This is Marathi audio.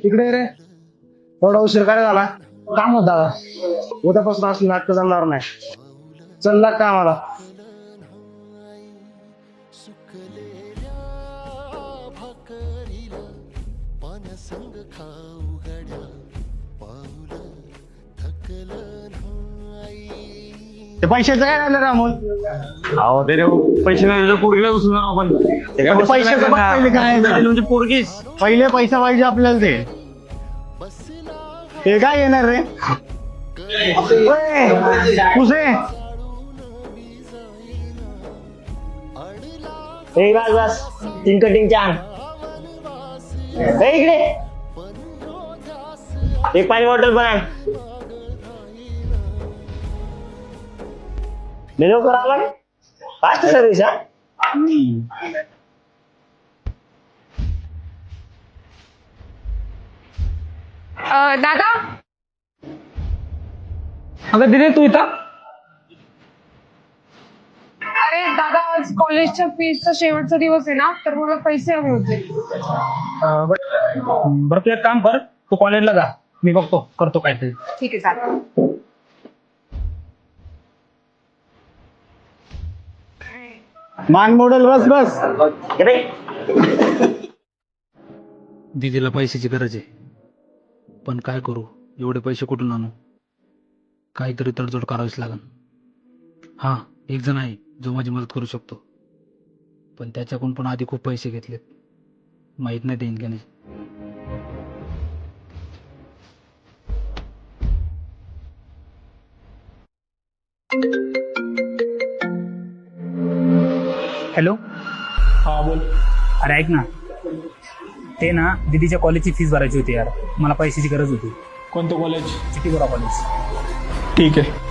इकडे रे. एवढा उशीर काय झाला? काम होता उद्यापासून असलं नाटक जमणार नाही. चल का आम्हाला. ते पैशाचं काय झालं रामोल? अहो ते पैसे नाही पोरगीला उचलून आपण पैशाचं बघ पहिले काय म्हणजे पोरगीच पहिले पैसा पाहिजे आपल्याला. ते काय येणार रे? कुसे बस बस तीन कटिंग छान. इकडे एक पाणी बॉटल पण आहे. मेनू करा फास्ट सर्विस. दादा अगं दिदे तू इथं. अरे दादा आज कॉलेजच्या फीसचा शेवटचा दिवस आहे ना, तर मला पैसे हवे होते. बरं तू एक काम कर, तू कॉलेजला जा, मी बघतो करतो काहीतरी. ठीक आहे चालेल. मान मॉडेल बस बस. दीदीला पैशाची गरज आहे, पण काय करू? एवढे पैसे कुठून आणू? काहीतरी तडजोड करावीच लागेल. हा एक जण आहे जो माझी मदत करू शकतो, पण त्याच्याकडून पण आधी खूप पैसे घेतलेत. माहित नाही देईन का नाही. हॅलो. हा बोल. अरे ऐक ना, ते ना दीदीच्या कॉलेजची फीस भरायची होती यार, मला पैशाची गरज होती. कोणतं कॉलेज? चिटीगोरा कॉलेज. ठीक आहे.